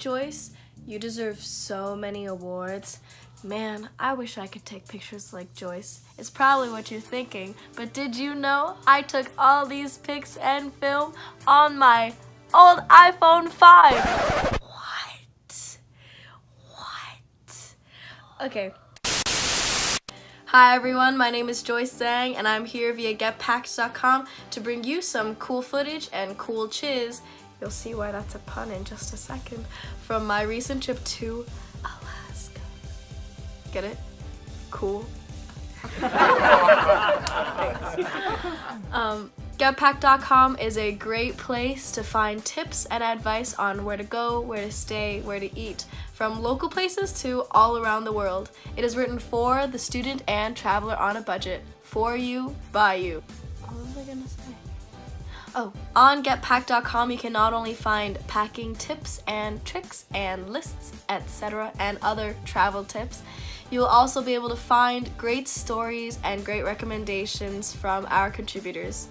Joyce. You deserve so many awards. Man, I wish I could take pictures like Joyce. It's probably what you're thinking, but did you know I took all these pics and film on my old iPhone 5? What? Okay. Hi everyone, my name is Joyce Zhang and I'm here via getpacked.com to bring you some cool footage and cool chiz. You'll see why that's a pun in just a second. From my recent trip to Alaska. Get it? Cool. Getpacked.com is a great place to find tips and advice on where to go, where to stay, where to eat, from local places to all around the world. It is written for the student and traveler on a budget, for you, by you. What was I gonna say? Oh, on getpacked.com you can not only find packing tips and tricks and lists, etc., and other travel tips, you will also be able to find great stories and great recommendations from our contributors.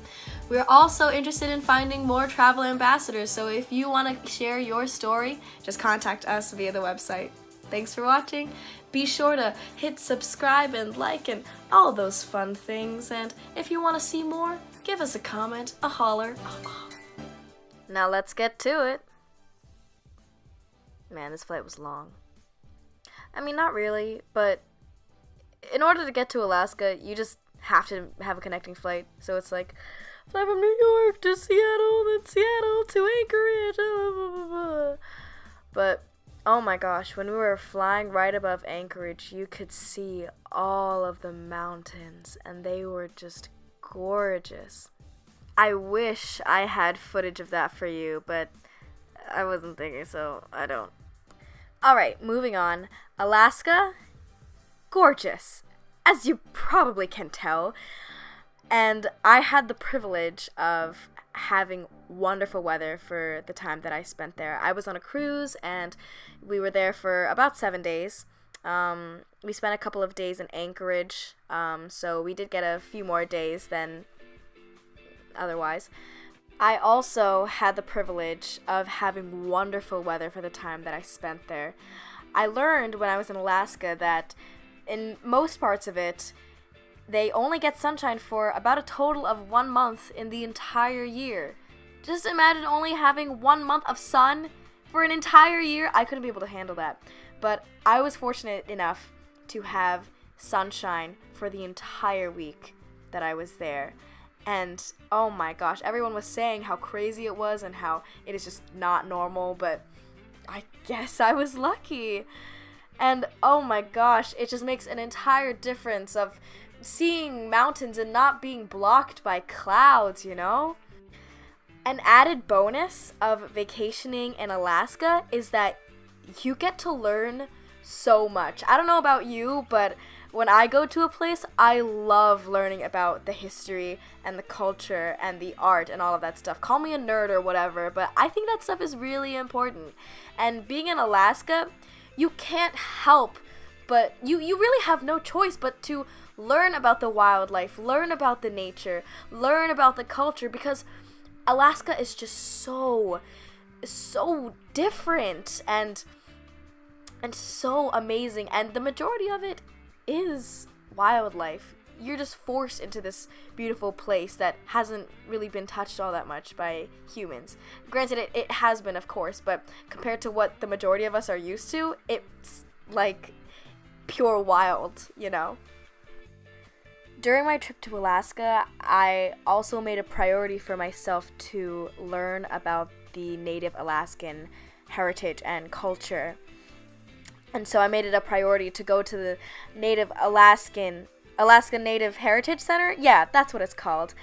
We're also interested in finding more travel ambassadors, so if you want to share your story, just contact us via the website. Thanks for watching. Be sure to hit subscribe and like and all those fun things, and if you want to see more, give us a comment, a holler. Now let's get to it. Man, this flight was long. I mean, not really, but in order to get to Alaska, you just have to have a connecting flight. So it's like, fly from New York to Seattle, then Seattle to Anchorage, blah, blah, blah, blah. But, oh my gosh, when we were flying right above Anchorage, you could see all of the mountains, and they were just gorgeous. I wish I had footage of that for you, but I wasn't thinking, so I don't. Alright, moving on. Alaska, gorgeous, as you probably can tell. And I had the privilege of having wonderful weather for the time that I spent there. I was on a cruise, and we were there for about 7 days. We spent a couple of days in Anchorage, so we did get a few more days than otherwise. I also had the privilege of having wonderful weather for the time that I spent there. I learned when I was in Alaska that in most parts of it, they only get sunshine for about a total of 1 month in the entire year. Just imagine only having 1 month of sun for an entire year. I couldn't be able to handle that. But I was fortunate enough to have sunshine for the entire week that I was there. And oh my gosh, everyone was saying how crazy it was and how it is just not normal, but I guess I was lucky. And oh my gosh, it just makes an entire difference of seeing mountains and not being blocked by clouds, you know? An added bonus of vacationing in Alaska is that you get to learn so much. I don't know about you, but when I go to a place, I love learning about the history and the culture and the art and all of that stuff. Call me a nerd or whatever, but I think that stuff is really important. And being in Alaska, you can't help but, you really have no choice but to learn about the wildlife, learn about the nature, learn about the culture, because Alaska is just so different and so amazing, and the majority of it is wildlife. You're just forced into this beautiful place that hasn't really been touched all that much by humans. Granted, it has been, of course, but compared to what the majority of us are used to, it's like pure wild, you know? During my trip to Alaska, I also made a priority for myself to learn about the Native Alaskan heritage and culture. And so I made it a priority to go to the Alaskan Native Heritage Center. Yeah, that's what it's called.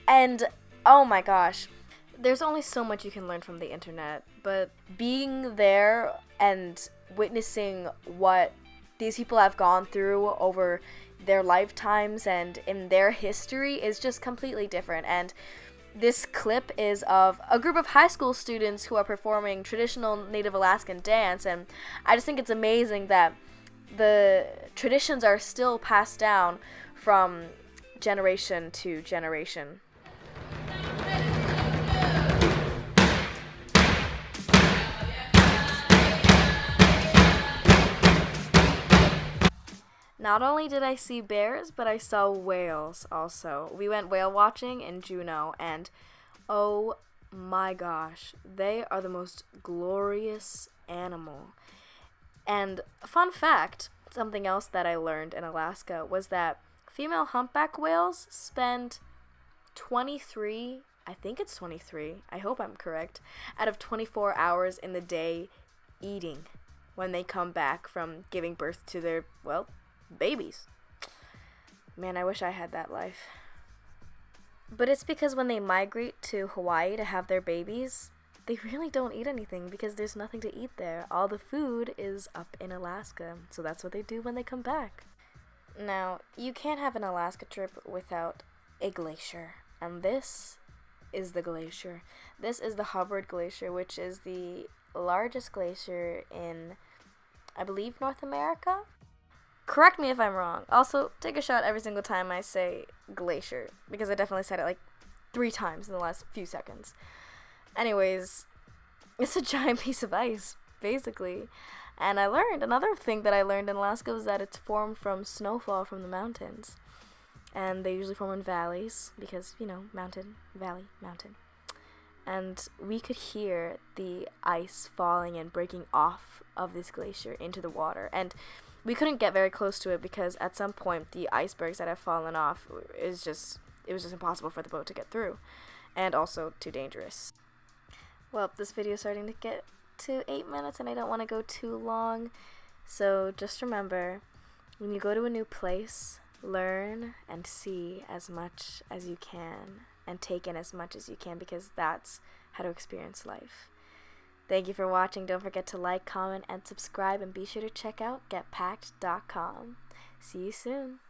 And oh my gosh, there's only so much you can learn from the internet, but being there and witnessing what these people have gone through over their lifetimes and in their history is just completely different. And this clip is of a group of high school students who are performing traditional Native Alaskan dance, and I just think it's amazing that the traditions are still passed down from generation to generation. Not only did I see bears, but I saw whales also. We went whale watching in Juneau, and oh my gosh, they are the most glorious animal. And fun fact, something else that I learned in Alaska was that female humpback whales spend 23, I think it's 23, I hope I'm correct, out of 24 hours in the day eating when they come back from giving birth to their, well, babies. Man, I wish I had that life. But it's because when they migrate to Hawaii to have their babies, they really don't eat anything because there's nothing to eat there. All the food is up in Alaska, so that's what they do when they come back. Now, you can't have an Alaska trip without a glacier, and this is the glacier. This is the Hubbard Glacier, which is the largest glacier in, I believe, North America? Correct me if I'm wrong. Also, take a shot every single time I say glacier, because I definitely said it like 3 times in the last few seconds. Anyways, it's a giant piece of ice, basically. And I learned, another thing that I learned in Alaska was that it's formed from snowfall from the mountains. And they usually form in valleys, because, you know, mountain, valley, mountain. And we could hear the ice falling and breaking off of this glacier into the water. And we couldn't get very close to it because at some point the icebergs that have fallen off it was just impossible for the boat to get through, and also too dangerous. Well, this video is starting to get to 8 minutes and I don't want to go too long, so just remember, when you go to a new place, learn and see as much as you can and take in as much as you can, because that's how to experience life. Thank you for watching. Don't forget to like, comment, and subscribe, and be sure to check out getpacked.com. See you soon.